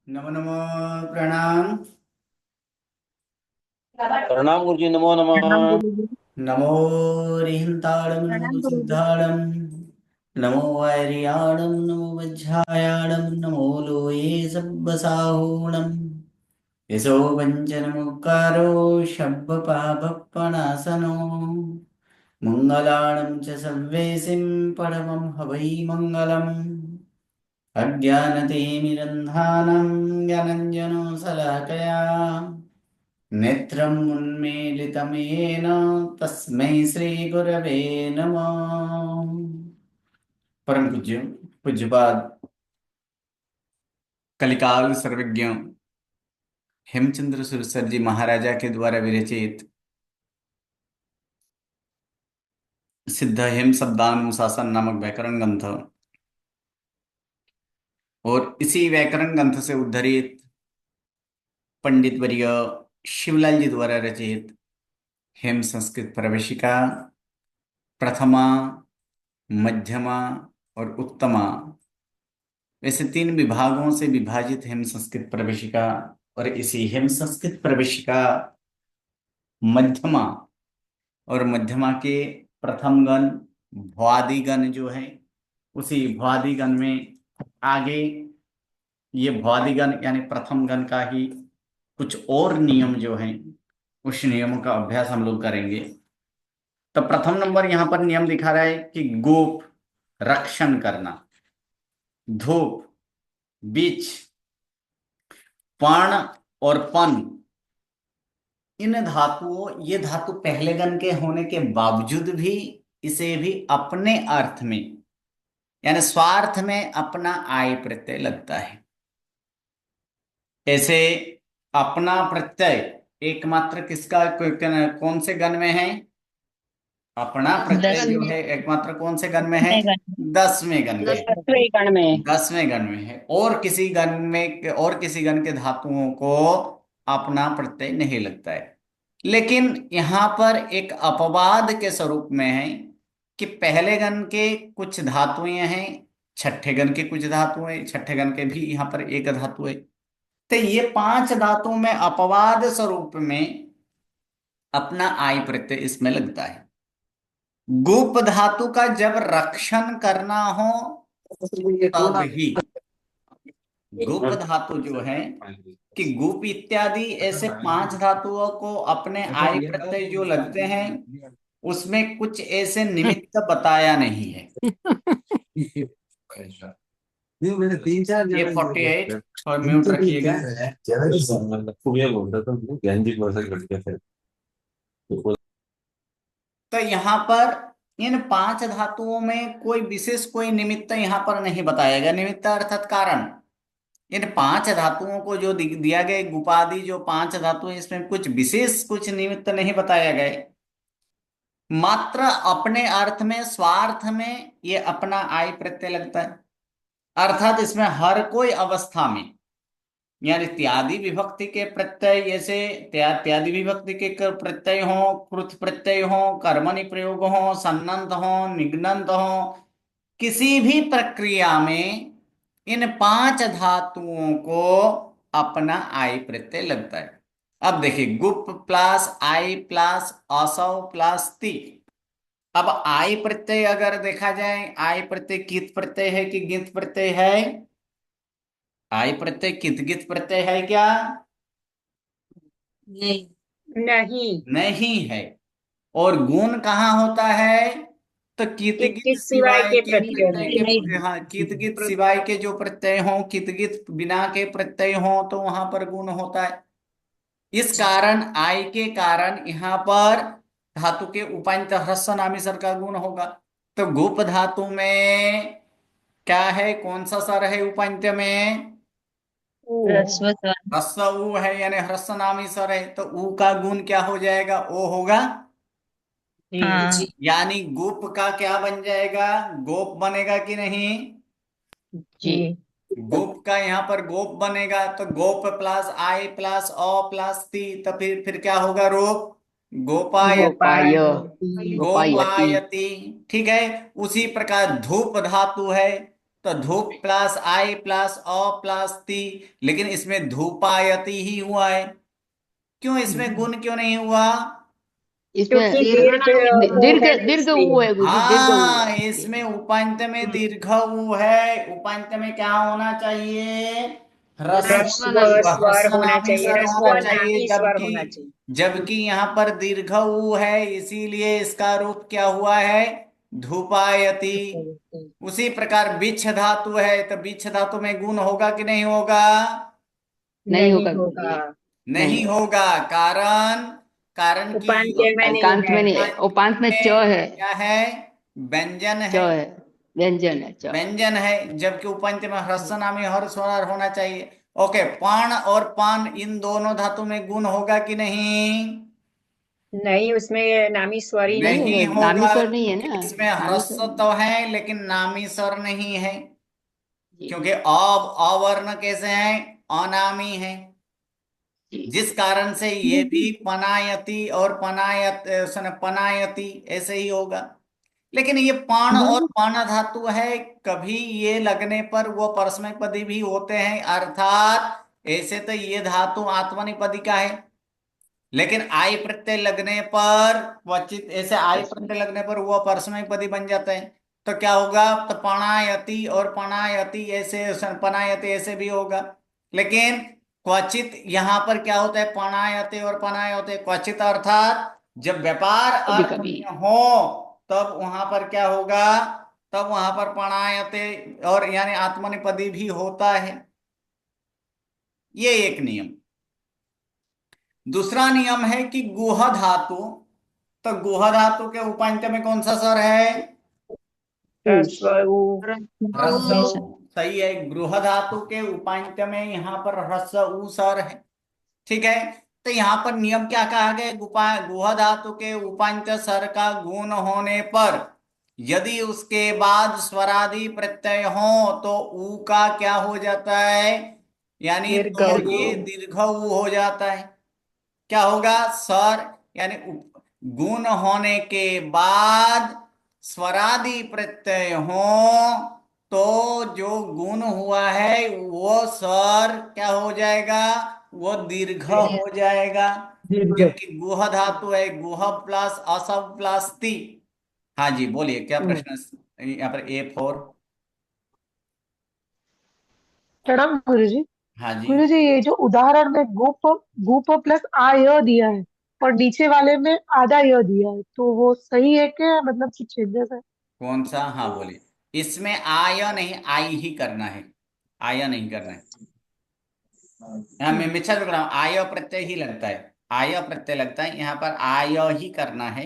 नमो नमो प्रणाम। प्रणाम गुरुजी। नमो नमः। प्रणाम गुरुजी। नमो रिहंताणं नमो प्रणाम गुरुजी। सिद्धाणं नमो वैरियाणं नमो वज्रायाणं नमो लोये सब्बसाहूणं यशो वञ्चनमुक्कारो शब्बपापप्पणासनो मङ्गलाणं च सव्वेसिं परमं हवै मङ्गलम् अज्ञानतिमिरन्धानं ज्ञानञ्जनशलाकया नेत्रम् उन्मीलितं येन तस्मै श्रीगुरवे नमः। परम पूज्य पूज्यपाद कलिकाल सर्वज्ञ हेमचंद्र सुरसर जी महाराजा के द्वारा विरचित सिद्ध हेम शब्दानुशासन नामक व्याकरण ग्रंथ और इसी व्याकरण ग्रंथ से उद्धरित पंडित वर्य शिवलाल जी द्वारा रचित हेम संस्कृत प्रवेशिका प्रथमा, मध्यमा और उत्तमा, वैसे तीन विभागों से विभाजित हेम संस्कृत प्रवेशिका और इसी हेम संस्कृत प्रवेशिका मध्यमा और मध्यमा के प्रथम गण भ्वादि गण जो है, उसी भ्वादि गण में आगे ये भ्वादि गण यानी प्रथम गण का ही कुछ और नियम जो हैं, उस नियमों का अभ्यास हम लोग करेंगे। तो प्रथम नंबर यहाँ पर नियम दिखा रहा है कि गोप रक्षण करना, धूप बीच, पण और पन, इन धातुओं, ये धातु पहले गण के होने के बावजूद भी इसे भी अपने अर्थ में यानी स्वार्थ में अपना आय प्रत्यय लगता है। ऐसे अपना प्रत्यय एकमात्र किसका, कौन से गण में है? अपना प्रत्यय जो 10वें है एकमात्र कौन से गण में है? 10वें गण में। 10वें गण में। 10वें गण में है और किसी गण में और किसी गण के धातुओं को अपना प्रत्यय नहीं लगता है। लेकिन यहां पर एक अपवाद के स्वरूप में है कि पहले गण के कुछ धातुएं हैं, छठे गण के कुछ धातुएं, छठे गण के भी यहां पर एक धातु है। तो ये 5 धातुओं में अपवाद स्वरूप में अपना आय प्रत्यय इसमें लगता है। गुप धातु का जब रक्षण करना हो तब ही, गुप धातु जो है कि गुप इत्यादि ऐसे 5 धातुओं को अपने आय प्रत्यय जो लगते हैं उसमें कुछ ऐसे निमित्त बताया नहीं है। मैंने 3-4 ये जगह 48 और म्यूट रखिएगा। खूब ये बोलता था ज्ञान जी बहुत लड़के थे। तो यहाँ पर इन 5 धातुओं में कोई विशेष कोई निमित्त यहाँ पर नहीं बताया गया। निमित्त अर्थात कारण। इन 5 धातुओं को जो दिया गया गुपादि जो 5 धातु हैं, इसमें कुछ विशेष कुछ निमित्त नहीं बताया गया, मात्र अपने अर्थ में स्वार्थ में ये अपना आय प्रत्यय लगता है। अर्थात इसमें हर कोई अवस्था में यानी त्यादि विभक्ति के प्रत्यय, जैसे त्यादि विभक्ति के प्रत्यय हो, कृत प्रत्यय हो, कर्मणि प्रयोग हो, सन्नंत हो, निग्नंत हो, किसी भी प्रक्रिया में इन 5 धातुओं को अपना आय प्रत्यय लगता है। अब देखिए, गुप प्लस आई प्लस असौ प्लस ती। अब आय प्रत्यय अगर देखा जाए, आय प्रत्यय कित प्रत्यय है कि गित प्रत्यय है? आय प्रत्यय कित गित प्रत्यय है क्या? नहीं। नहीं। नहीं है। और गुण कहाँ होता है? तो कित कित गित किस सिवाय सिवाय के के प्रत्यय प्रत्यय में। नहीं। के, हाँ, कित गित सिवाय के जो प्रत्यय हो, कित गित बिना के प्रत्यय हो, तो वहां पर गुण होता है। इस कारण आय के कारण यहाँ पर धातु के उपांत ह्रस्व नामी का गुण होगा। तो गुप धातु में क्या है, कौन सा सर है उपांत्य में? ह्रस्व स्वर। ह्रस्व ऊ है यानी ह्रस्व नामी सर है, तो ऊ का गुण क्या हो जाएगा? ओ होगा। हाँ। यानी गोप का क्या बन जाएगा? गोप बनेगा कि नहीं? जी। गोप का यहाँ पर गोप बनेगा, तो गोप प्लस आई प्लस अ प्लस ती, तो फिर क्या होगा? रूप गोपायती। गोपाय। गोपायती। ठीक है। उसी प्रकार धूप धातु है, तो धूप प्लस आई प्लस अ प्लस ती, लेकिन इसमें धूपायति ही हुआ है। क्यों इसमें गुण क्यों नहीं हुआ? इसमें क्योंकि दीर्घ ऊ दीर्घ है दीर्घ इसलिए। ऊ है गुरुजी, दीर्घ ऊ हाँ, है इसमें इसलिए। उपांत में दीर्घ ऊ है। उपांत में क्या होना चाहिए? ह्रस्व ह्रस्व नामी स्वर होना ह्रस्वनामी चाहिए, स्वर ह्रस्व होना चाहिए, नामी स्वर जबकि होना चाहिए। जबकि यहाँ पर दीर्घ ऊ है, इसीलिए इसका रूप क्या हुआ है? धूपायति। उसी प्रकार बिच्छ धातु है, तो बिच्छ धातु में गुण होगा कि नहीं होगा? नहीं नहीं होगा होगा, गुरुजी, नहीं नहीं होगा। होगा। कारण कारण की उपांत में नहीं एकांत है। में नहीं है, उपांत में च है, क्या है? व्यंजन च है। है, व्यंजन है च। व्यंजन है, जबकि उपांत में ह्रस्वनामी हर स्वर होना चाहिए। ओके, पाण और पान इन दोनों धातु में गुण होगा कि नहीं? नहीं, उसमें नामी स्वर ही नहीं नहीं नहीं होगा, नामी होगा, स्वर नहीं है क्योंकि ना, इसमें नामी स्वर ह्रस्व नहीं। तो है लेकिन नामी स्वर नहीं है। जी क्योंकि अब अवर्ण कैसे हैं? अनामी है। जी। जिस कारण से ये भी पनायति और पनायति ऐसे ही होगा। लेकिन ये पाण और पाण धातु है, कभी ये लगने पर वो परस्मैपदी भी होते हैं, अर्थात ऐसे तो ये धातु आत्मनेपदी का है, लेकिन आई प्रत्यय लगने पर क्वचित, ऐसे आई प्रत्यय लगने पर वो परस्मैपदी बन जाते हैं। तो क्या होगा? तो पणायति और पणायति ऐसे, पनायति ऐसे भी होगा। लेकिन क्वचित यहाँ पर क्या होता है? पणायते और पनायते क्वचित, अर्थात जब व्यापार कभी अर्थ कभी। में हो तब वहां पर क्या होगा? तब वहां पर पणायते और यानी आत्मनेपदी भी होता है। ये एक नियम। दूसरा नियम है कि गुह धातु, तो गुह धातु के उपांत्य में कौन सा स्वर है? ह्रस्व ऊ। ह्रस्व उ। सही है, गृह धातु के उपांत्य में यहाँ पर ह्रस्व उ स्वर है। ठीक है, तो यहाँ पर नियम क्या कहा गया? गुह धातु के उपांत्य स्वर का गुण होने पर यदि उसके बाद स्वरादि प्रत्यय हो तो ऊ का क्या हो जाता है? यानी दीर्घ तो दीर्घ ऊ। ये ऊ। दीर्घ ऊ हो जाता है। क्या होगा? स्वर यानी गुण होने के बाद स्वरादि प्रत्यय हो तो जो गुण हुआ है वो स्वर क्या हो जाएगा? वो दीर्घ हो जाएगा। क्योंकि गुह धातु है, गुह प्लस असव प्लस ती। हाँ जी, बोलिए क्या प्रश्न यहाँ पर? A4। प्रणाम गुरुजी। हाँ जी, गुरुजी, ये जो उदाहरण में गुप गुप प्लस आ य दिया है और नीचे वाले में आधा य दिया है, तो वो सही है क्या? मतलब कुछ चेंजेस है? कौन सा? हाँ बोलिए। इसमें आय नहीं, आई ही करना है, आय नहीं करना है। यहाँ मैं मिच्छा जो कर रहा हूँ, आय प्रत्यय ही लगता है, आय प्रत्यय लगता है, यहाँ पर आय ही करना है।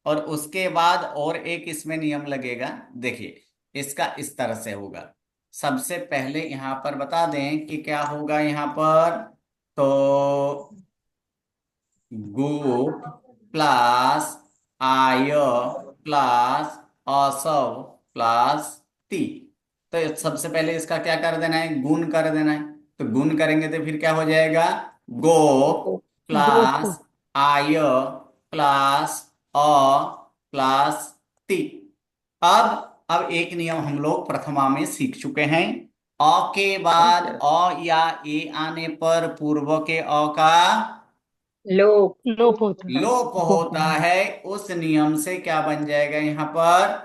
और उसके बाद और एक इसमें नियम लगेगा। देखिए, इसका इस तरह से होगा। सबसे पहले यहाँ पर बता दें कि क्या होगा यहाँ पर। तो गुप प्लस आय प्लस असव प्लस ती। तो सबसे पहले इसका क्या कर देना है? गुण कर देना है। तो गुण करेंगे तो फिर क्या हो जाएगा? गोप गोप। प्लस आय प्लस अ प्लस ती। अब एक नियम हम लोग प्रथमा में सीख चुके हैं। अ के बाद अ या ए आने पर पूर्व के अ का लोप। लोप होता है। लोप गोप। होता है। उस नियम से क्या बन जाएगा यहाँ पर?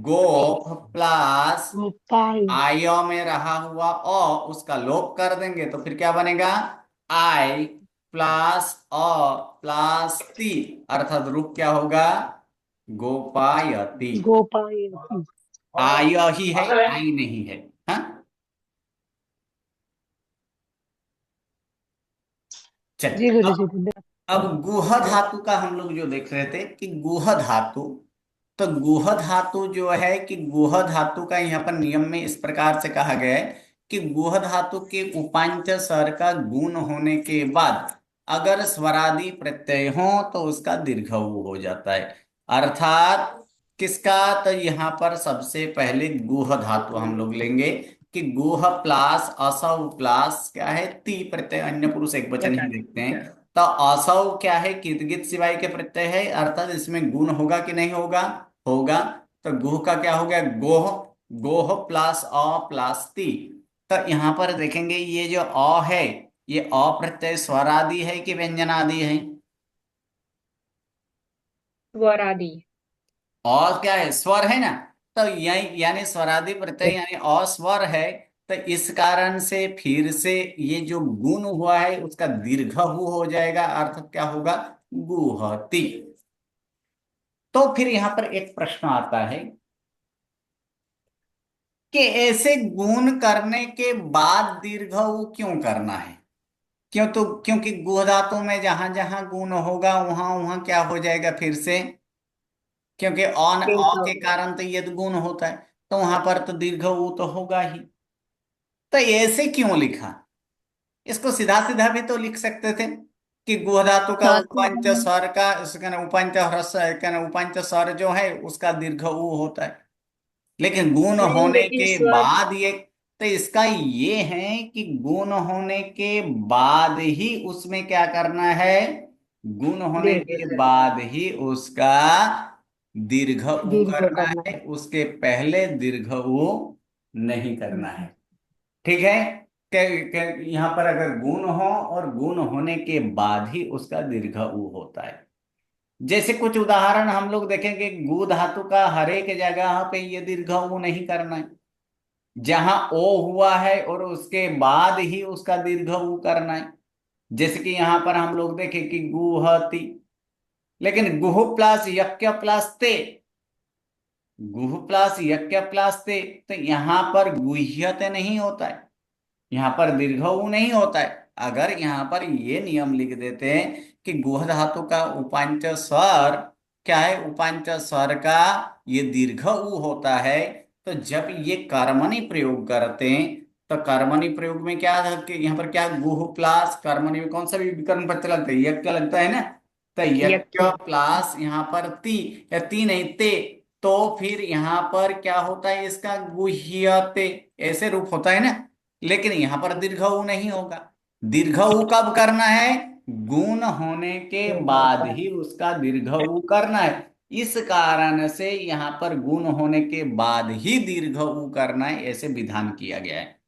गोप प्लस गोपाल। आय में रहा हुआ उसका लोप कर देंगे तो फिर क्या बनेगा? आई प्लस अ प्लस ती, अर्थात रूप क्या होगा? गोपायति। गोपाल। आय ही है, आई नहीं है। हाँ, जी चलिए। गुरुजी, धन्यवाद। अब गुह धातु का हम लोग जो देख रहे थे कि गुह धातु, तो गुह धातु जो है कि गुह धातु का यहाँ पर नियम में इस प्रकार से कहा गया है कि गुह धातु के उपांत्य स्वर का गुण होने के बाद अगर स्वरादि प्रत्यय हो तो उसका दीर्घ ऊ हो जाता है। अर्थात किसका? तो यहाँ पर सबसे पहले गुह धातु हम लोग लेंगे कि गुह प्लास असव प्लास क्या है? ती प्रत्यय, अन्य पुरुष एक वचन ही देखते हैं। तो असौ क्या है? कितगित सिवाय के प्रत्यय है, अर्थात इसमें गुण होगा कि नहीं होगा? होगा। तो गुह का क्या हो गया? गोह। गोह प्लस अ प्लस ती। तो यहाँ पर देखेंगे ये जो अ है, ये अ प्रत्यय स्वर आदि है कि व्यंजन आदि है? स्वर आदि। और क्या है? स्वर है ना। तो यही यानी स्वरादि प्रत्यय यानी अस्वर है। तो इस कारण से फिर से ये जो गुण हुआ है उसका दीर्घ हो जाएगा, अर्थात क्या होगा? गुहति। तो फिर यहां पर एक प्रश्न आता है कि ऐसे गुण करने के बाद दीर्घ क्यों करना है? क्यों? तो क्योंकि गुह धातु में जहां जहां गुण होगा वहां वहां क्या हो जाएगा फिर से? क्योंकि ऑन दीर्घ अ के हो गया। कारण तो यद गुण होता है, तो वहां पर तो दीर्घ ऊ तो होगा ही। तो ऐसे क्यों लिखा? इसको सीधा सीधा भी तो लिख सकते थे कि गुह धातु का धातु उपंच स्वर का उसका ना उपंच ह्रस्व का ना उपंच स्वर जो है उसका दीर्घ ऊ होता है। लेकिन गुण नहीं, होने लेकिन के स्वर बाद ये, तो इसका ये है कि गुण होने के बाद ही उसमें क्या करना है? गुण होने दीर्घ के करना है। बाद ही उसका दीर्घ ऊ दीर्घ करना करना है, है। उसके पहले दीर्घ ऊ नहीं करना है। ठीक है? यहाँ पर अगर गुण हो और गुण होने के बाद ही उसका दीर्घ ऊ होता है। जैसे कुछ उदाहरण हम लोग देखेंगे, गु धातु का हर एक जगह पे ये दीर्घ ऊ नहीं करना है। जहां ओ हुआ है और उसके बाद ही उसका दीर्घ ऊ करना है। जैसे कि यहां पर हम लोग देखें कि गुहति, लेकिन गुह प्लस यज्ञ प्लस ते, गुह प्लस यज्ञ प्लस ते, तो यहां पर गुह्यते नहीं होता है, यहाँ पर दीर्घ ऊ नहीं होता है। अगर यहाँ पर ये नियम लिख देते हैं कि गुह धातु का उपांच स्वर क्या है, उपांच स्वर का ये दीर्घ ऊ होता है, तो जब ये कर्मणि प्रयोग करते हैं तो कर्मणि प्रयोग में क्या था कि यहाँ पर क्या गुह प्लस कर्मणि में कौन सा भी विकर्ण प्रत्यय लगता है? यज्ञ लगता है ना। तो यज्ञ यज्ञ। प्लस यहाँ पर ती, या ती नहीं ते, तो फिर यहाँ पर क्या होता है? इसका गुह्यते ऐसे रूप होता है ना। लेकिन यहां पर दीर्घ ऊ नहीं होगा। दीर्घ ऊ कब करना है? गुण होने के बाद ही उसका दीर्घ ऊ करना है। इस कारण से यहां पर गुण होने के बाद ही दीर्घ ऊ करना है, ऐसे विधान किया गया है।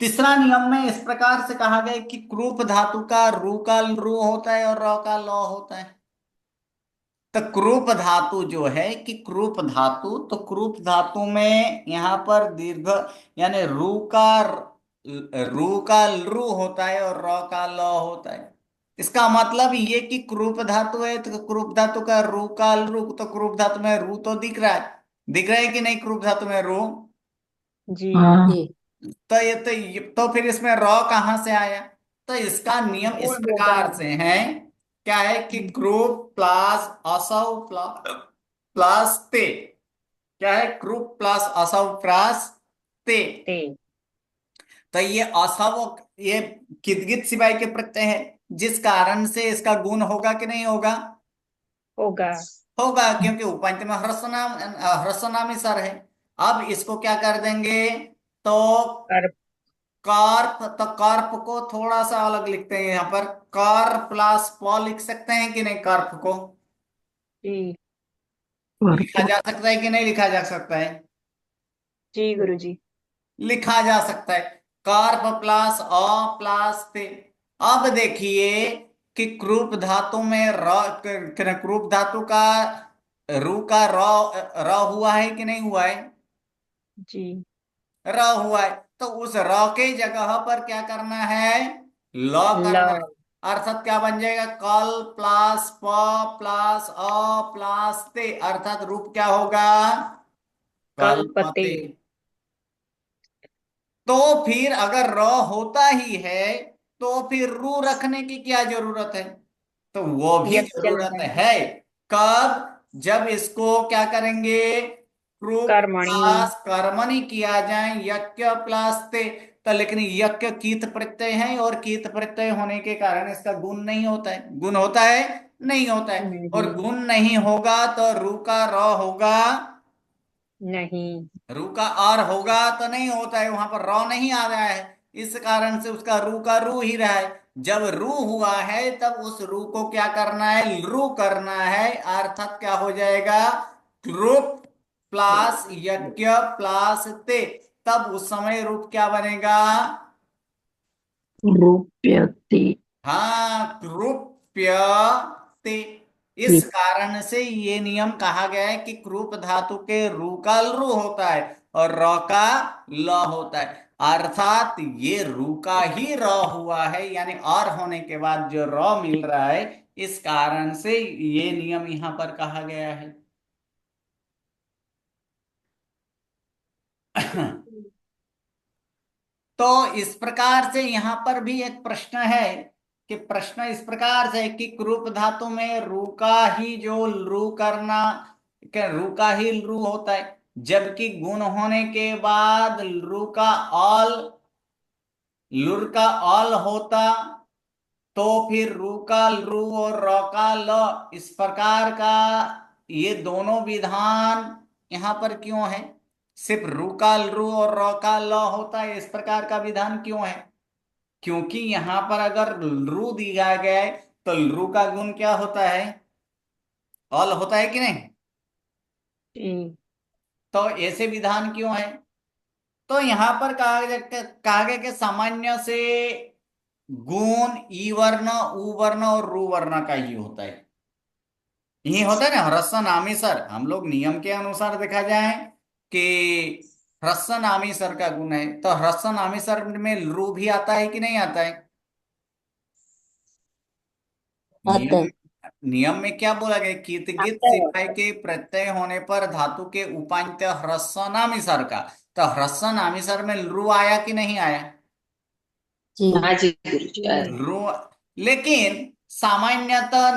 तीसरा नियम में इस प्रकार से कहा गया है कि क्रूप धातु का रू का रू होता है और र का ल होता है। तो क्रूप धातु जो है कि क्रूप धातु, तो क्रूप धातु में यहां पर दीर्घ यानी रू का रू होता है और र का ल होता है। इसका मतलब ये कि क्रूप धातु है तो क्रूप धातु का रू का रू, तो क्रूप धातु में रू तो दिख रहा है, दिख रहा है कि नहीं? क्रूप धातु में रू। जी। हाँ। जी। तो फिर इसमें र कहां से आया? तो इसका नियम इस गुण होगा। प्रकार से है, क्या है कि क्रूप प्लस असौ प्लस ते, क्या है? क्रूप प्लस असौ प्लस ते। ते। तो ये असौ ये किदगित सिवाय के प्रत्यय है, जिस कारण से इसका गुण होगा कि नहीं होगा? होगा। होगा, क्योंकि उपांत में ह्रस्व नामी सर है। अब इसको क्या कर देंगे? तो कर। कार्प, तो कार्प को थोड़ा सा अलग लिखते हैं यहाँ पर, कार प्लस प लिख सकते हैं कि नहीं? कार्प को जी। लिखा जा सकता है कि नहीं लिखा जा सकता है? जी गुरु जी। लिखा जा सकता है। कार्प प्लस अ प्लस ते। अब देखिए कि क्रूप धातु में क्रूप धातु का रू का र हुआ है कि नहीं हुआ है? जी। र हुआ है, तो उस र के जगह पर क्या करना है? ल करना है। ल। अर्थात क्या बन जाएगा? कल प्लस प प्लस अ प्लस ते, अर्थात रूप क्या होगा? कल्पते। कल्पते। तो फिर अगर र होता ही है तो फिर रू रखने की क्या जरूरत है? तो वो भी यज्ञ जरूरत लगाएंगे। है। कब? जब इसको क्या करेंगे? क्रूप कर्मणि। प्लस कर्मणि किया जाए, यज्ञ प्लस ते। तो लेकिन यज्ञ कीत प्रत्यय है और कीत प्रत्यय होने के कारण इसका गुण नहीं होता है। गुण होता है? नहीं होता है। और नहीं। गुण नहीं होगा तो रू का र होगा, नहीं। रू का आर होगा तो नहीं होता है, वहां पर रॉ नहीं आ रहा है। इस कारण से उसका रू का रू ही रहा है। जब रू हुआ है तब उस रू को क्या करना है? रू करना है, अर्थात क्या हो जाएगा? क्रूप प्लस यज्ञ प्लस ते, तब उस समय रूप क्या बनेगा? रूप्यते। हाँ, कृप्य ते। इस कारण से ये नियम कहा गया है कि कृप धातु के रू का लृ होता है और र का ल होता है, अर्थात ये रू का ही र हुआ है, यानी और होने के बाद जो र मिल रहा है, इस कारण से ये नियम यहां पर कहा गया है। तो इस प्रकार से यहां पर भी एक प्रश्न है कि प्रश्न इस प्रकार से है कि कृप धातु में रू का ही जो लृ करना, क्या रू का ही लृ होता है, जबकि गुण होने के बाद लृ का ऑल लुर का ऑल होता, तो फिर रू का लृ और र का ल, इस प्रकार का ये दोनों विधान यहां पर क्यों है? सिर्फ रू का लृ और र का ल होता है, इस प्रकार का विधान क्यों है? क्योंकि यहां पर अगर लृ दिया गया है तो लृ का गुण क्या होता है? ऑल होता है कि नहीं? जी तो ऐसे विधान क्यों है? तो यहां पर कहा गया कि सामान्य से गुण ई वर्ण उ वर्ण और रू वर्ण का ही होता है। यही होता है ना ह्रस्व नामीसर, हम लोग नियम के अनुसार देखा जाए कि ह्रस्व नामीसर का गुण है, तो ह्रस्व नामीसर में लृ भी आता है कि नहीं आता है? आता नियम है। नियम में क्या बोला गया? कितगित सिवाय के प्रत्यय होने पर धातु के उपांत्य ह्रस्व नामीसर का, तो ह्रस्व नामीसर में लृ आया कि नहीं आया? जी। हाँ जी गुरुजी लृ, लेकिन सामान्यतः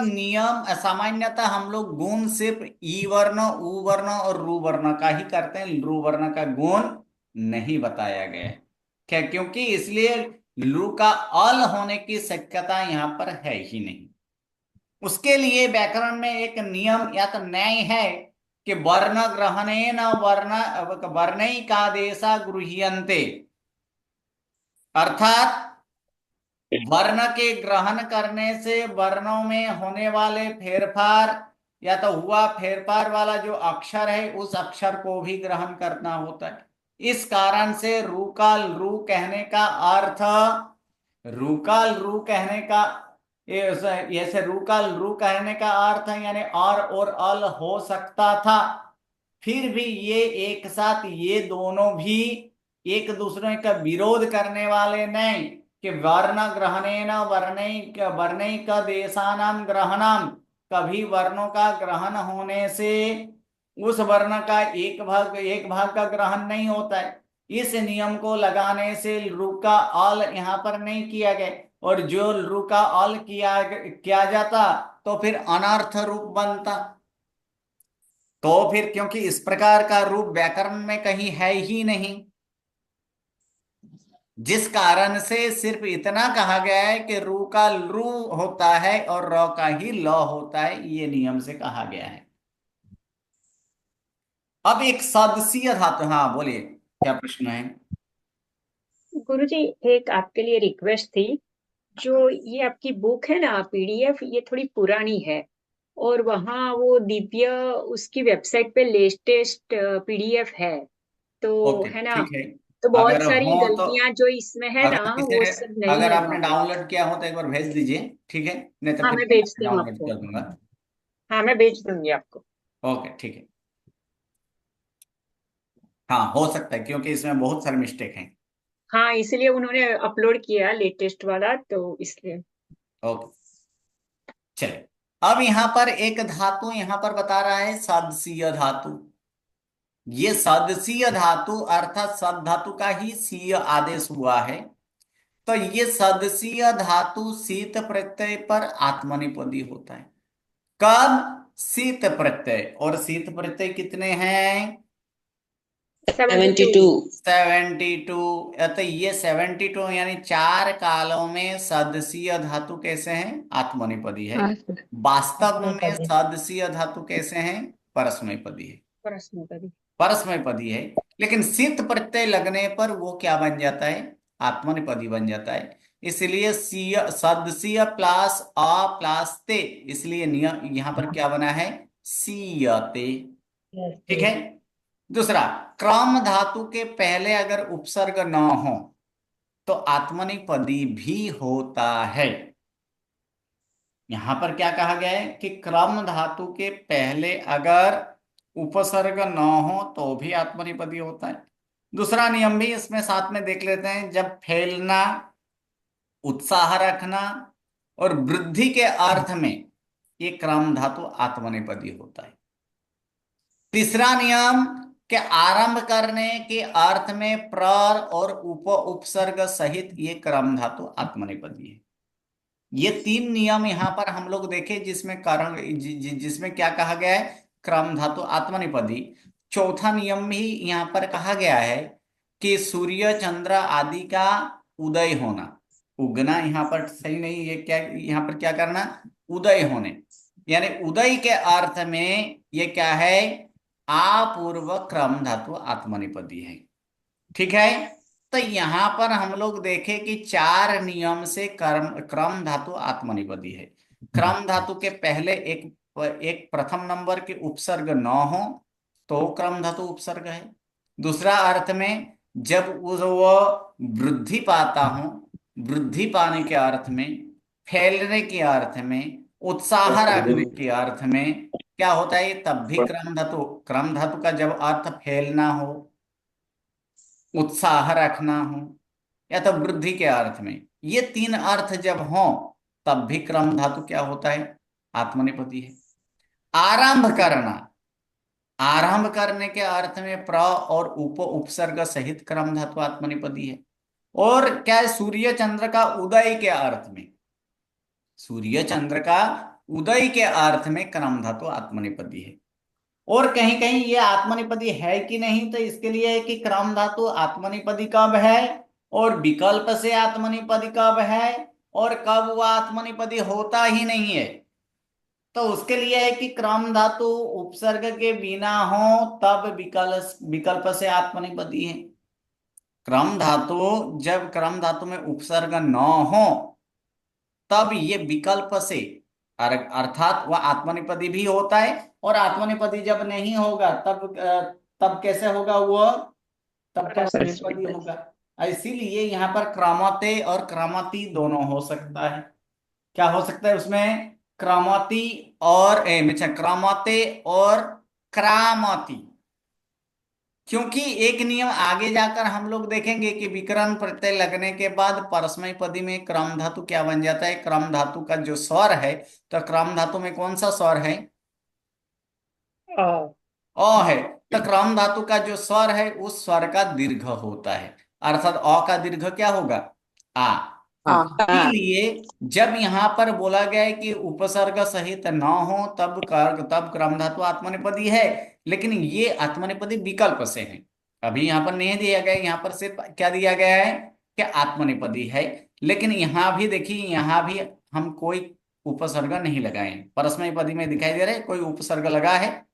हम लोग गुण सिर्फ ई वर्ण उ वर्ण और रू वर्ण का ही करते हैं, लृ वर्ण का गुण नहीं बताया गया है। क्या? क्योंकि इसलिए लृ का अल होने की शक्यता यहां पर है ही नहीं। उसके लिए व्याकरण में एक नियम या तो न्याय है कि वर्ण ग्रहणेन वर्णैकादेशा गृह्यन्ते, अर्थात वर्ण के ग्रहण करने से वर्णों में होने वाले फेरफार या तो हुआ फेरफार वाला जो अक्षर है उस अक्षर को भी ग्रहण करना होता है। इस कारण से रूकाल रू कहने का अर्थ, रूकाल रू कहने का ऐसे रूकाल रू कहने का अर्थ है यानी और अल हो सकता था, फिर भी ये एक साथ ये दोनों भी एक दूसरे का विरोध करने वाले नहीं कि वर्ण ग्रहणेन वर्णैक देशानाम ग्रहणम, कभी वर्णों का ग्रहण होने से उस वर्ण का एक भाग का ग्रहण नहीं होता है। इस नियम को लगाने से लृ का ऑल यहां पर नहीं किया गया, और जो लृ का ऑल किया जाता तो फिर अनर्थ रूप बनता। तो फिर क्योंकि इस प्रकार का रूप व्याकरण में कहीं है ही नहीं, जिस कारण से सिर्फ इतना कहा गया है कि रू का लृ होता है और र का ही ल होता है, ये नियम से कहा गया है। अब एक सदस्य धातु, हाँ बोलिए क्या प्रश्न है? गुरुजी, एक आपके लिए रिक्वेस्ट थी। जो ये आपकी बुक है ना पीडीएफ, ये थोड़ी पुरानी है और वहाँ वो दिव्य उसकी वेबसाइट पे लेटेस्ट पीडीएफ है, तो ओके है ना। ठीक है। तो बहुत अगर सारी हो तो, गलतियां जो इसमें है ना अगर वो इसे सब नहीं अगर है आपने वहाँ पे। डाउनलोड किया हो तो एक बार भेज दीजिए, ठीक है, नहीं तो हाँ, फिर मैं मैं भेजती हूँ डाउनलोड आपको। कर दूंगा। हाँ, मैं भेज दूंगी आपको। ओके ठीक है। हाँ हो सकता है क्योंकि इसमें बहुत सारे मिस्टेक हैं। हाँ, इसलिए उन्होंने अपलोड किया लेटेस्ट वाला, तो इसलिए। ओके चलिए। अब यहां पर एक धातु यहां पर बता रहा है सदसीय धातु। ये सदसीय धातु अर्थात सद धातु का ही सीय आदेश हुआ है। तो ये सदसीय धातु शीत प्रत्यय पर आत्मनिपदी होता है। कब? शीत प्रत्यय, और शीत प्रत्यय कितने हैं? 72। 72। तो ये 72 यानी चार कालों में सदसीय धातु कैसे हैं? आत्मनिपदी है। वास्तव में सदसीय धातु कैसे हैं? परस्मैपदी है। प्रश्न करी। परस्मैपदी है, लेकिन सित प्रत्यय लगने पर वो क्या बन जाता है? आत्मनिपदी बन जाता है। इसलिए सीय सदसीय प्लस अ प्लस ते, इसलिए नियम यहां पर क्या बना है? सीयते। ठीक है। दूसरा, क्रम धातु के पहले अगर उपसर्ग न हो तो आत्मनेपदी भी होता है। यहां पर क्या कहा गया है कि क्रम धातु के पहले अगर उपसर्ग न हो तो भी आत्मनेपदी होता है। दूसरा नियम भी इसमें साथ में देख लेते हैं, जब फैलना, उत्साह रखना और वृद्धि के अर्थ में ये क्रम धातु आत्मनेपदी होता है। तीसरा नियम के आरंभ करने के अर्थ में प्रर और उपसर्ग सहित ये क्रम धातु आत्मनेपदी है। ये तीन नियम यहां पर हम लोग देखे जिसमें कारण जिसमें क्या कहा गया है, क्रम धातु आत्मनेपदी। चौथा नियम भी यहां पर कहा गया है कि सूर्य चंद्र आदि का उदय होना, उगना यहां पर सही नहीं, ये क्या यहां पर क्या करना, उदय होने, यानी उदय के अर्थ में ये क्या है, आपूर्व क्रम धातु आत्मनेपदी है। ठीक है, तो यहां पर हम लोग देखें कि चार नियम से क्रम धातु आत्मनेपदी है। क्रम धातु के पहले एक एक प्रथम नंबर के उपसर्ग न हो तो क्रम धातु उपसर्ग है। दूसरा अर्थ में जब वो वृद्धि पाता हो, वृद्धि पाने के अर्थ में, फैलने के अर्थ में, उत्साह रखने के अर्थ में क्या होता है, तब भी क्रम धातु का जब अर्थ फैलना हो, उत्साह रखना हो या तो वृद्धि के अर्थ में, ये तीन अर्थ जब हो तब भी क्रम धातु क्या होता है, आत्मनेपदी है। आरंभ करना, आरंभ करने के अर्थ में प्र और उपसर्ग सहित क्रम धातु आत्मनेपदी है। और क्या है, सूर्य चंद्र का उदय के अर्थ में, सूर्य चंद्र का उदय के अर्थ में क्रम धातु आत्मनेपदी है। और कहीं कहीं ये आत्मनेपदी है कि नहीं, तो इसके लिए है कि क्रम धातु आत्मनेपदी कब है और विकल्प से आत्मनेपदी कब है और कब वह आत्मनेपदी होता ही नहीं है। तो उसके लिए है कि क्रम धातु उपसर्ग के बिना हो तब विकल्प से आत्मनेपदी है। क्रम धातु, जब क्रम धातु में उपसर्ग न हो तब ये विकल्प से अर्थात वह आत्मनेपदी भी होता है, और आत्मनेपदी जब नहीं होगा तब कैसे होगा वो, तब परस्मैपदी होगा। इसीलिए यहाँ पर क्रमते और क्रमति दोनों हो सकता है। क्या हो सकता है उसमें, क्रमति और क्रमते और क्रामति, क्योंकि एक नियम आगे जाकर हम लोग देखेंगे कि विकरण प्रत्यय लगने के बाद परस्मैपदी में क्रम धातु क्या बन जाता है, क्रम धातु का जो स्वर है, तो क्रम धातु में कौन सा स्वर है, अ है। तो क्रम धातु का जो स्वर है उस स्वर का दीर्घ होता है, अर्थात अ का दीर्घ क्या होगा, आ। इसीलिए जब यहाँ पर बोला गया है कि उपसर्ग सहित न हो तब क्रम धातु आत्मनेपदी है, लेकिन ये आत्मनेपदी विकल्प से है। अभी यहाँ पर नहीं दिया गया, यहाँ पर सिर्फ क्या दिया गया है कि आत्मनेपदी है। लेकिन यहाँ भी देखिए, यहाँ भी हम कोई उपसर्ग नहीं लगाए, परस्मैपदी में दिखाई दे रहा है कोई उपसर्ग लगा है,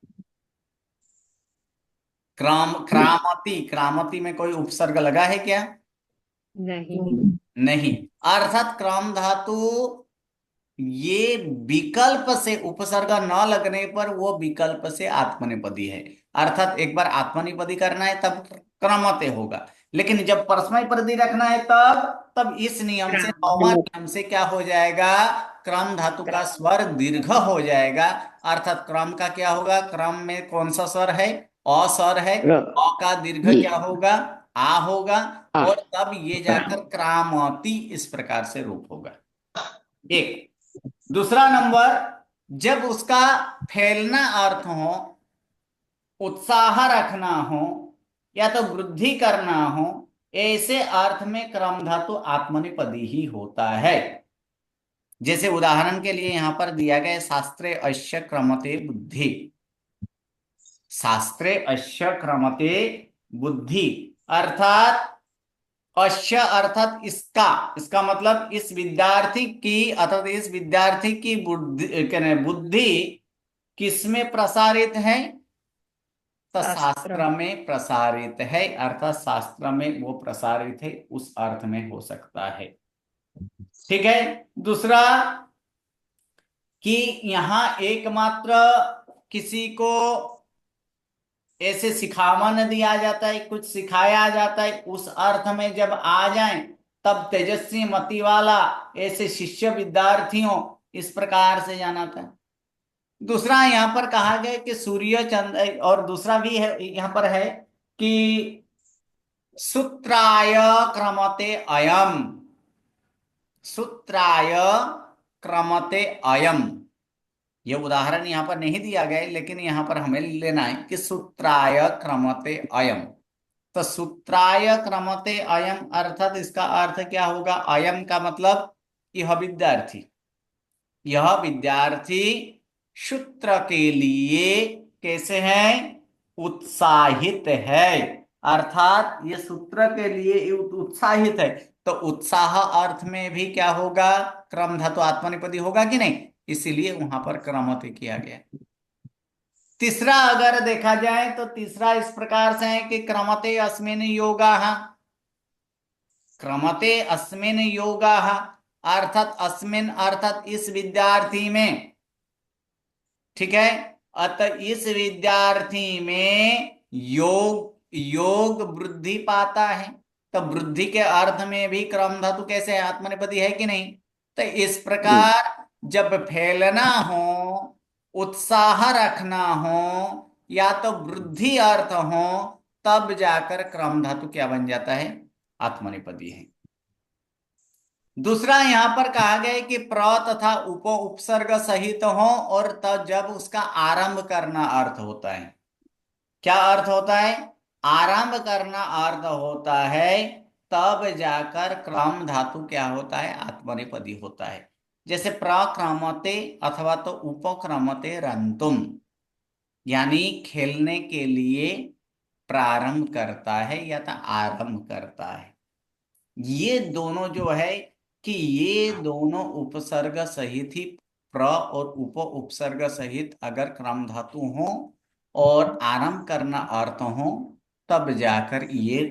क्रामति में कोई उपसर्ग लगा है क्या, नहीं। नहीं। अर्थात क्रम धातु ये विकल्प से, उपसर्ग न लगने पर वो विकल्प से आत्मनेपदी है। अर्थात एक बार आत्मनेपदी करना है तब क्रमते होगा, लेकिन जब परस्मैपदी रखना है तब इस नियम से, नौवां नियम से क्या हो जाएगा, क्रम धातु का स्वर दीर्घ हो जाएगा। अर्थात क्रम का क्या होगा, क्रम में कौन सा स्वर है, अ स्वर है, अ का दीर्घ क्या होगा, आ होगा, और तब ये जाकर क्रामती इस प्रकार से रूप होगा। एक। दूसरा नंबर, जब उसका फैलना अर्थ हो, उत्साह रखना हो या तो वृद्धि करना हो, ऐसे अर्थ में क्रम धातु आत्मनेपदी ही होता है। जैसे उदाहरण के लिए यहां पर दिया गया, शास्त्रे अश्य क्रमते बुद्धि, शास्त्रे अश्य क्रमते बुद्धि, अर्थात अश्य अर्थात इसका मतलब इस विद्यार्थी की, अर्थात इस विद्यार्थी की बुद्धि किसमें प्रसारित है, तो शास्त्र में प्रसारित है, अर्थात शास्त्र में वो प्रसारित है, उस अर्थ में हो सकता है। ठीक है। दूसरा कि यहां एकमात्र किसी को ऐसे सिखावन दिया जाता है, कुछ सिखाया जाता है, उस अर्थ में जब आ जाए तब तेजस्वी मति वाला, ऐसे शिष्य विद्यार्थियों, इस प्रकार से जाना था। दूसरा यहाँ पर कहा गया कि सूर्य चंद्र, और दूसरा भी है यहाँ पर है कि सूत्राय क्रमते अयम, सूत्राय क्रमते अयम। ये उदाहरण यहाँ पर नहीं दिया गया है, लेकिन यहाँ पर हमें लेना है कि सूत्राय क्रमते अयम। तो सूत्राय क्रमते अयम अर्थात इसका अर्थ क्या होगा? अयम का मतलब यह विद्यार्थी, यह विद्यार्थी सूत्र के लिए कैसे है? उत्साहित है। अर्थात ये सूत्र के लिए उत्साहित है। तो उत्साह अर्थ में भी क्या होगा? क्रम धातु आत्मनेपदी होगा कि नहीं? इसीलिए वहां पर क्रमते किया गया। तीसरा अगर देखा जाए तो तीसरा इस प्रकार से है कि क्रमते अस्मिन् योगाः, क्रमते अस्मिन् योगाः अर्थात अस्मिन् अर्थात इस विद्यार्थी में, ठीक है, अतः इस विद्यार्थी में योग वृद्धि पाता है। तो वृद्धि के अर्थ में भी क्रम धातु कैसे है? आत्मनेपदी है कि नहीं? तो इस प्रकार जब फैलना हो, उत्साह रखना हो, या तो वृद्धि अर्थ हो, तब जाकर क्रम धातु क्या बन जाता है? आत्मनेपदी है। दूसरा यहां पर कहा गया है कि प्र तथा उपसर्ग सहित हो, और तब जब उसका आरंभ करना अर्थ होता है। क्या अर्थ होता है? आरंभ करना अर्थ होता है, तब जाकर क्रम धातु क्या होता है? आत्मनेपदी होता है। जैसे प्रक्रमते अथवा तो उपक्रमते रंतुम, यानी खेलने के लिए प्रारंभ करता है या तो आरंभ करता है। ये दोनों जो है कि ये दोनों उपसर्ग सहित ही, प्र और उपसर्ग सहित अगर क्रम धातु हो और आरंभ करना अर्थ हो, तब जाकर ये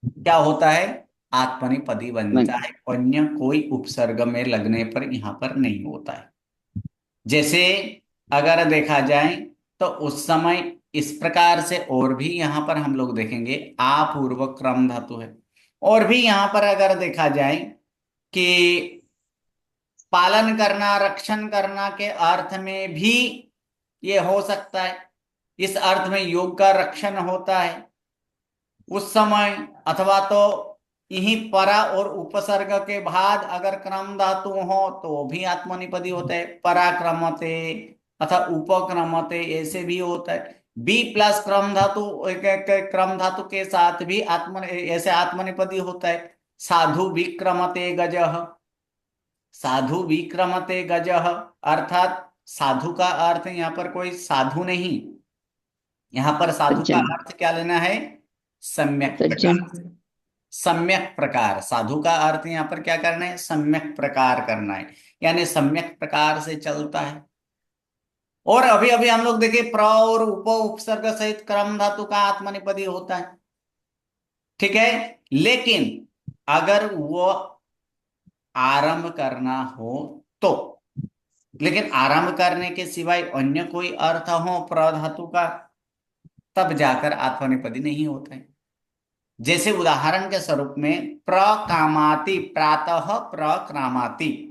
क्या होता है? आत्मनेपदी बनता है। अन्य कोई उपसर्ग में लगने पर यहां पर नहीं होता है। जैसे अगर देखा जाए तो उस समय इस प्रकार से, और भी यहां पर हम लोग देखेंगे आपूर्वक क्रम धातु है। और भी यहां पर अगर देखा जाए कि पालन करना, रक्षण करना के अर्थ में भी ये हो सकता है। इस अर्थ में योग का रक्षण होता है उस समय, अथवा तो यही परा और उपसर्ग के बाद अगर क्रम धातु हो तो भी आत्मनेपदी होता है। पराक्रमते अथवा उपक्रमते ऐसे भी होता है। बी प्लस क्रम धातु, क्रम धातु के साथ भी ऐसे आत्मनेपदी होता है। साधु विक्रमते गजः, साधु विक्रमते गजः अर्थात साधु का अर्थ यहाँ पर कोई साधु नहीं, यहाँ पर साधु का अर्थ क्या लेना है? सम्यक प्रकार। सम्यक प्रकार, साधु का अर्थ यहाँ पर क्या करना है? सम्यक प्रकार करना है, यानी सम्यक प्रकार से चलता है। और अभी अभी हम लोग देखे प्र और उपसर्ग सहित क्रम धातु का आत्मनेपदी होता है, ठीक है। लेकिन अगर वो आरंभ करना हो तो, लेकिन आरंभ करने के सिवाय अन्य कोई अर्थ हो प्र धातु का, तब जाकर आत्मनेपदी नहीं होता है। जैसे उदाहरण के स्वरूप में प्रकामाति, प्रातः प्रक्रामाति,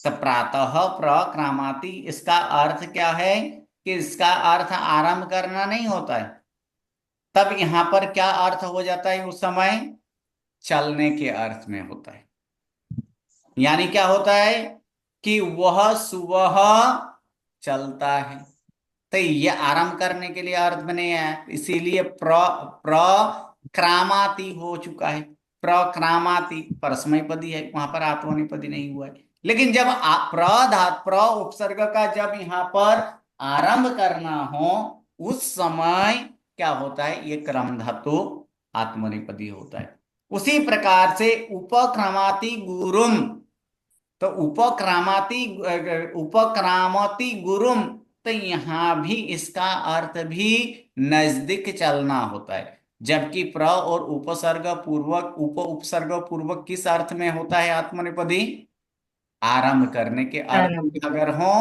तो प्रातः प्रक्रामाति इसका अर्थ क्या है? कि इसका अर्थ आरंभ करना नहीं होता है। तब यहां पर क्या अर्थ हो जाता है? उस समय चलने के अर्थ में होता है। यानी क्या होता है कि वह सुबह चलता है। तो ये आरंभ करने के लिए अर्थ में नहीं आया, इसीलिए प्रक्रामाति हो चुका है। प्रक्रामाति परस्मैपदी है, वहां पर आत्मनेपदी नहीं हुआ है। लेकिन जब प्र उपसर्ग का जब यहाँ पर आरंभ करना हो, उस समय क्या होता है? ये क्रम धातु आत्मनेपदी होता है। उसी प्रकार से उपक्रमाति गुरुम, तो उपक्रामति गुरुम, तो यहां भी इसका अर्थ भी नजदीक चलना होता है। जबकि प्र और उपसर्ग पूर्वक, उपसर्ग पूर्वक किस अर्थ में होता है आत्मनेपदी? आरंभ करने के अर्थ अगर हो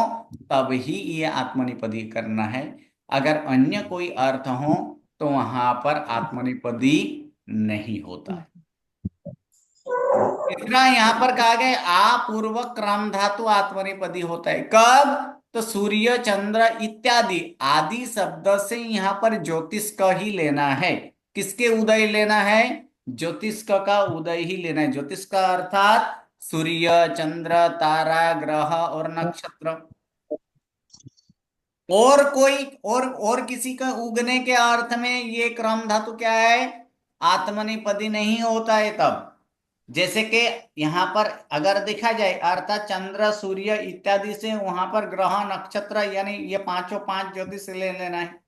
तब ही ये आत्मनेपदी करना है। अगर अन्य कोई अर्थ हो तो वहां पर आत्मनेपदी नहीं होता है। तीसरा यहाँ पर कहा गया आपूर्वक क्रम धातु आत्मनेपदी होता है। कब? तो सूर्य चंद्र इत्यादि आदि शब्द से यहाँ पर ज्योतिष का ही लेना है। किसके उदय लेना है? ज्योतिष का उदय ही लेना है। ज्योतिष का अर्थात सूर्य चंद्र तारा ग्रह और नक्षत्र। और कोई और किसी का उगने के अर्थ में ये क्रम धातु क्या है? आत्मनेपदी नहीं होता है। तब जैसे कि यहां पर अगर देखा जाए अर्थात चंद्र सूर्य इत्यादि से वहां पर ग्रह नक्षत्र यानी ये पांचों पांच ज्योतिष ले लेना है।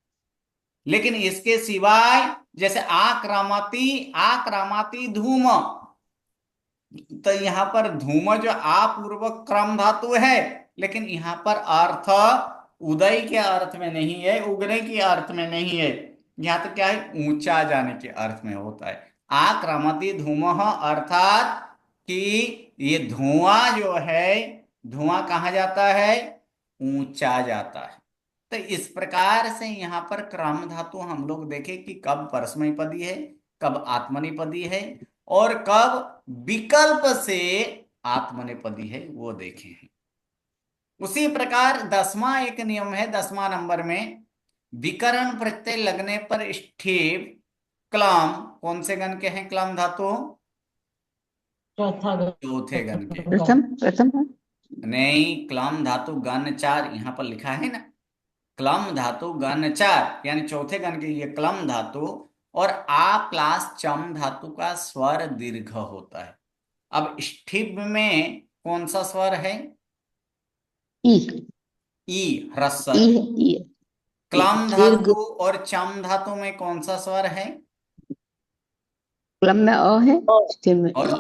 लेकिन इसके सिवाय जैसे आक्रामती आक्रामती धूम, तो यहां पर धूम जो आपूर्वक क्रम धातु है, लेकिन यहां पर अर्थ उदय के अर्थ में नहीं है, उगने के अर्थ में नहीं है। यहां तो क्या है? ऊंचा जाने के अर्थ में होता है। आक्रामती धूमः अर्थात कि ये धुआं जो है, धुआं कहाँ जाता है? ऊंचा जाता है। तो इस प्रकार से यहाँ पर क्रम धातु हम लोग देखें कि कब परस्मैपदी है, कब आत्मनेपदी है, और कब विकल्प से आत्मनेपदी है, वो देखे हैं। उसी प्रकार 10वां एक नियम है, 10वां नंबर में विकरण प्रत्यय लगने पर स्ठीव क्लम कौन से गण के हैं? क्लम धातु चौथे गण के। प्रथम प्रथम है। नहीं, क्लम धातु गण 4 यहाँ पर लिखा है ना। क्लम धातु गण 4 यानी चौथे गण के ये क्लम धातु, और आ प्लस चम धातु का स्वर दीर्घ होता है। अब स्ठिब में कौन सा स्वर है? ई ई ह्रस्व। ई है, ई है। क्लम दीर्घ धातु और चम धातु में कौन सा स्वर है? क्लम में अ है, स्थिर में और ई।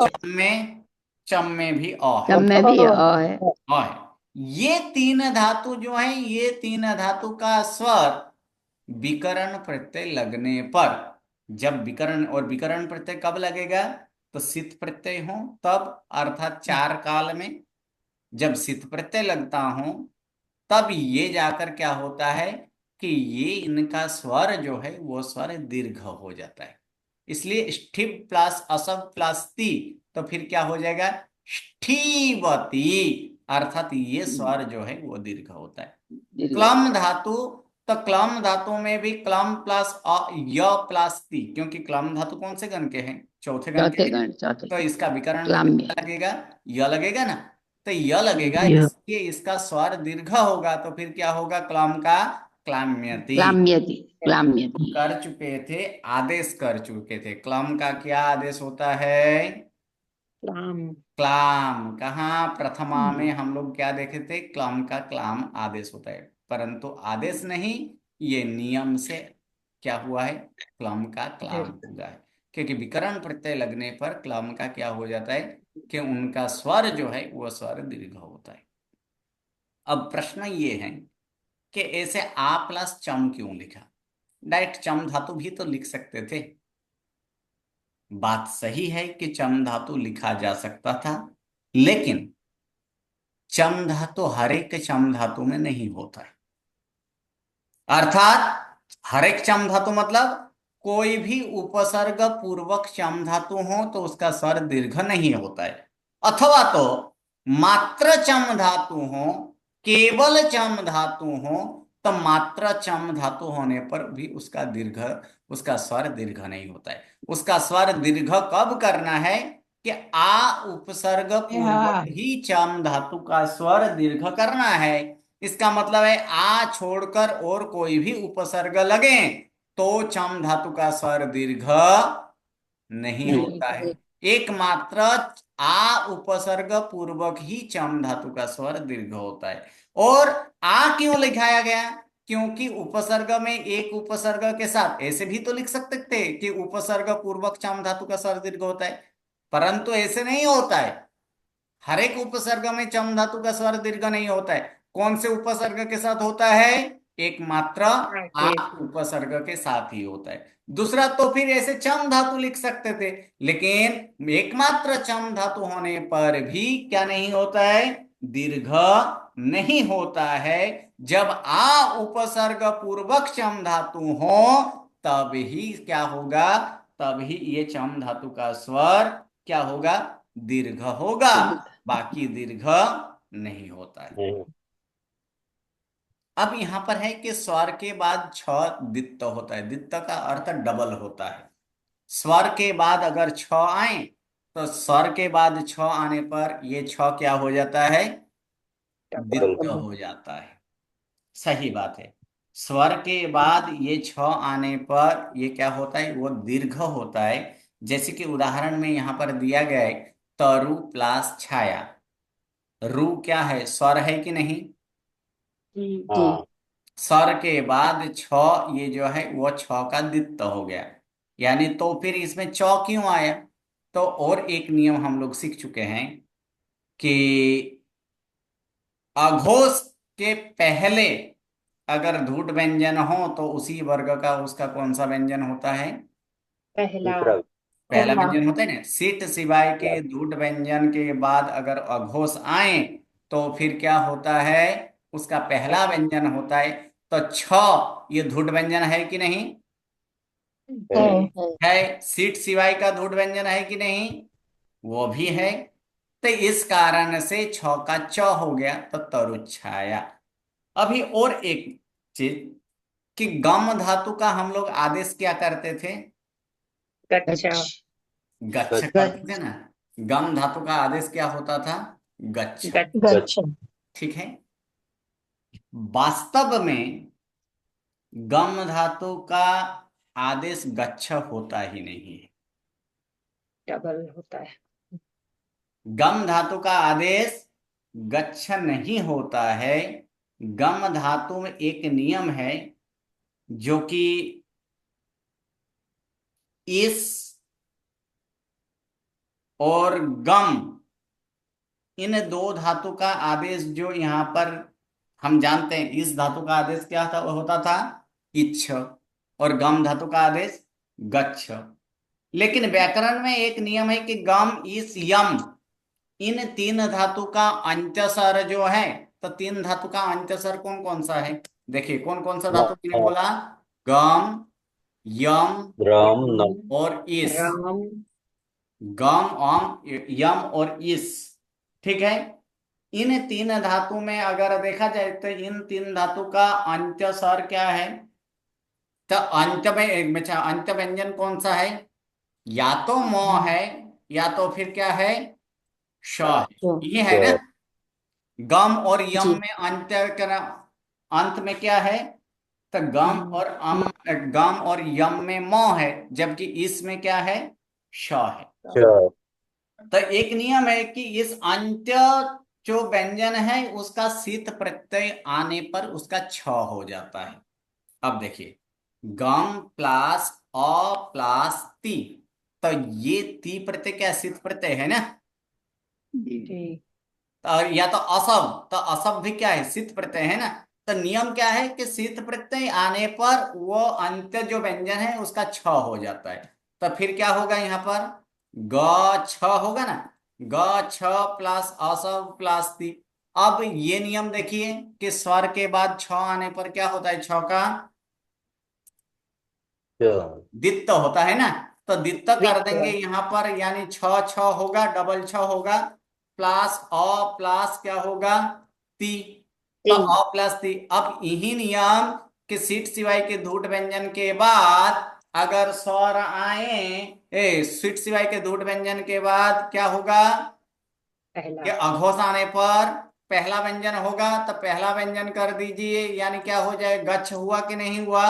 चम में भी अ है। चम में भी अ है। अ है। ये तीन धातु जो है, ये तीन धातु का स्वर विकरण प्रत्यय लगने पर, जब विकरण, और विकरण प्रत्यय कब लगेगा? तो सित प्रत्यय हो तब, अर्थात 4 काल में जब सित प्रत्यय लगता हो तब ये जाकर क्या होता है कि ये इनका स्वर जो है वो स्वर दीर्घ हो जाता है। इसलिए स्ठिब प्लस असब प्लस ती, तो फिर क्या हो जाएगा? स्ठीवती, अर्थात ये स्वर जो है वो दीर्घ होता है। क्लम धातु, तो क्लम धातु में भी क्लम प्लस य प्लस ती, क्योंकि क्लम धातु कौन से गण के हैं? चौथे गण के चौथे हैं। गण, चौथे तो इसका विकरण क्लम में क्या लगेगा? य लगेगा ना। तो य लगेगा, य। इसलिए इसका स्वर दीर्घ होगा, तो फिर क्या होगा? क्लम का क्लाम्यति। क्लाम्यति, क्लाम्यति। कर चुके थे, आदेश कर चुके थे। क्लम का क्या आदेश होता है? क्लाम। क्लाम। कहाँ? प्रथमा में हम लोग क्या देखे थे? क्लम का क्लाम आदेश होता है, परंतु आदेश नहीं, ये नियम से क्या हुआ है? क्लम का क्लाम हुआ है। क्योंकि विकरण प्रत्यय लगने पर क्लम का क्या हो जाता है कि उनका स्वर जो है वो स्वर दीर्घ होता है। अब प्रश्न ये है कि ऐसे आ प्लस चम क्यों लिखा? डायरेक्ट चम धातु भी तो लिख सकते थे। बात सही है कि चम धातु लिखा जा सकता था, लेकिन चम धातु हर एक चम धातु में नहीं होता है। अर्थात हर एक चम धातु मतलब कोई भी उपसर्ग पूर्वक चम धातु हो तो उसका स्वर दीर्घ नहीं होता है, अथवा तो मात्र चम धातु हो, केवल चम धातु हो, तो मात्र चम धातु होने पर भी उसका स्वर दीर्घ नहीं होता है। उसका स्वर दीर्घ कब करना है कि आ उपसर्ग पूर्वक ही चम धातु का स्वर दीर्घ करना है। इसका मतलब है आ छोड़कर और कोई भी उपसर्ग लगे तो चम धातु का स्वर दीर्घ नहीं होता है। एकमात्र आ उपसर्ग पूर्वक ही चम धातु का स्वर दीर्घ होता है। और आ क्यों लिखाया गया? क्योंकि उपसर्ग में एक उपसर्ग के साथ ऐसे भी तो लिख सकते थे कि उपसर्ग पूर्वक चम धातु का स्वर दीर्घ होता है, परंतु ऐसे नहीं होता है। हर एक उपसर्ग में चम धातु का स्वर दीर्घ नहीं होता है। कौन से उपसर्ग के साथ होता है? एकमात्र आ उपसर्ग के साथ ही होता है। दूसरा तो फिर ऐसे चम धातु लिख सकते थे, लेकिन एकमात्र चम धातु होने पर भी क्या नहीं होता है? दीर्घ नहीं होता है। जब आ उपसर्ग पूर्वक चम धातु हो तब ही क्या होगा, तब ही ये चम धातु का स्वर क्या होगा, दीर्घ होगा, बाकी दीर्घ नहीं होता है। नहीं। अब यहां पर है कि स्वर के बाद छ दित्त होता है। दित्त का अर्थ डबल होता है। स्वर के बाद अगर छ आए तो स्वर के बाद छ आने पर ये छ क्या हो जाता है, दित्त हो जाता है। सही बात है। स्वर के बाद ये छ आने पर ये क्या होता है, वो दीर्घ होता है। जैसे कि उदाहरण में यहां पर दिया गया है, तरु प्लस छाया। रू क्या है, स्वर है कि नहीं। जी हाँ। स्वर के बाद छ, ये जो है वो छ का दित्त हो गया। यानी तो फिर इसमें चौ क्यों आया। तो और एक नियम हम लोग सीख चुके हैं कि अघोष के पहले अगर धूट व्यंजन हो तो उसी वर्ग का उसका कौन सा व्यंजन होता है, पहला। दूसरा। पहला पहला। व्यंजन होता है ना। सीट सिवाय के धूट व्यंजन के बाद अगर अघोष आए तो फिर क्या होता है, उसका पहला व्यंजन होता है। तो छ ये धूट व्यंजन है कि नहीं, है। है। सीट सिवाय का धूट व्यंजन है कि नहीं, वो भी है। तो इस कारण से छ का च हो गया तो तरुच्छाया। अभी और एक चीज कि गम धातु का हम लोग आदेश क्या करते थे, गच्छ। गच्छ करते थे ना। गम धातु का आदेश क्या होता था, गच्छ। गच्छ। गच्छ। ठीक है। वास्तव में गम धातु का आदेश गच्छ होता ही नहीं है। डबल होता है। गम धातु का आदेश गच्छ नहीं होता है। गम धातु में एक नियम है जो कि इस और गम, इन दो धातु का आदेश जो यहां पर हम जानते हैं, इस धातु का आदेश क्या था, वो होता था इच्छ, और गम धातु का आदेश गच्छ। लेकिन व्याकरण में एक नियम है कि गम, इस, यम, इन तीन धातु का अंत्यस्वर जो है, तो तीन धातु का अंत्यस्वर कौन कौन सा है, देखिए कौन कौन सा धातु मैंने बोला, गम, यम राम नम। और इस। राम। गम, अम, यम और इस। ठीक है। इन तीन धातु में अगर देखा जाए तो इन तीन धातु का अंत्य स्वर क्या है, तो अंत में अंत व्यंजन कौन सा है, या तो म है या तो फिर क्या है, श है। ये है ना। गम और यम में अंत्य अंत में क्या है, तो गम और गम और यम में म है, जबकि इसमें क्या है, श है। चार। तो एक नियम है कि इस अंत्य जो व्यंजन है उसका शीत प्रत्यय आने पर उसका छ हो जाता है। अब देखिए, गम प्लस अ प्लस ती, तो ये ती प्रत्यय क्या शीत प्रत्यय है ना। जी। और या तो असब, तो असब भी क्या है, शीत प्रत्यय है ना। तो नियम क्या है कि शीत प्रत्यय आने पर वो अंत्य जो व्यंजन है उसका छ हो जाता है। तो फिर क्या होगा यहाँ पर, ग छ होगा ना, ग छ प्लस असब प्लस ती। अब ये नियम देखिए कि स्वर के बाद छ आने पर क्या होता है, छ का चार। दित्त होता है ना। तो दित्त कर देंगे यहाँ पर, यानी छ छ होगा, डबल छ होगा, प्लस अ प्लस क्या होगा, ती। तो अ प्लस ती। अब यही नियम कि सीट सिवाय के धूट व्यंजन के बाद अगर स्वर आए, सीट सिवाय के धूट व्यंजन के बाद क्या होगा, पहला। कि अघोष आने पर पहला व्यंजन होगा, तो पहला व्यंजन कर दीजिए, यानी क्या हो जाए, गच्छ हुआ कि नहीं हुआ,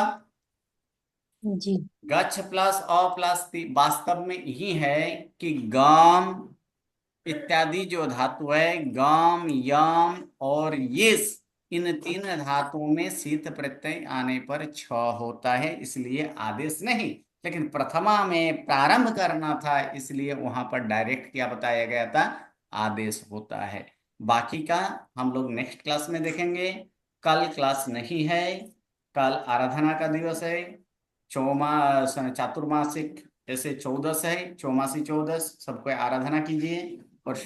जी। गच्छ प्लस अ प्लस ती। वास्तव में यही है कि गम इत्यादि जो धातु है, गम, यम और यिस, इन तीन धातुओं में शीत प्रत्यय आने पर छ होता है, इसलिए आदेश नहीं। लेकिन प्रथमा में प्रारंभ करना था, इसलिए वहां पर डायरेक्ट क्या बताया गया था, आदेश होता है। बाकी का हम लोग नेक्स्ट क्लास में देखेंगे। कल क्लास नहीं है, कल आराधना का दिवस है। चौमा चातुर्मासिक ऐसे 14 है, चौमासी 14, सबको आराधना कीजिए और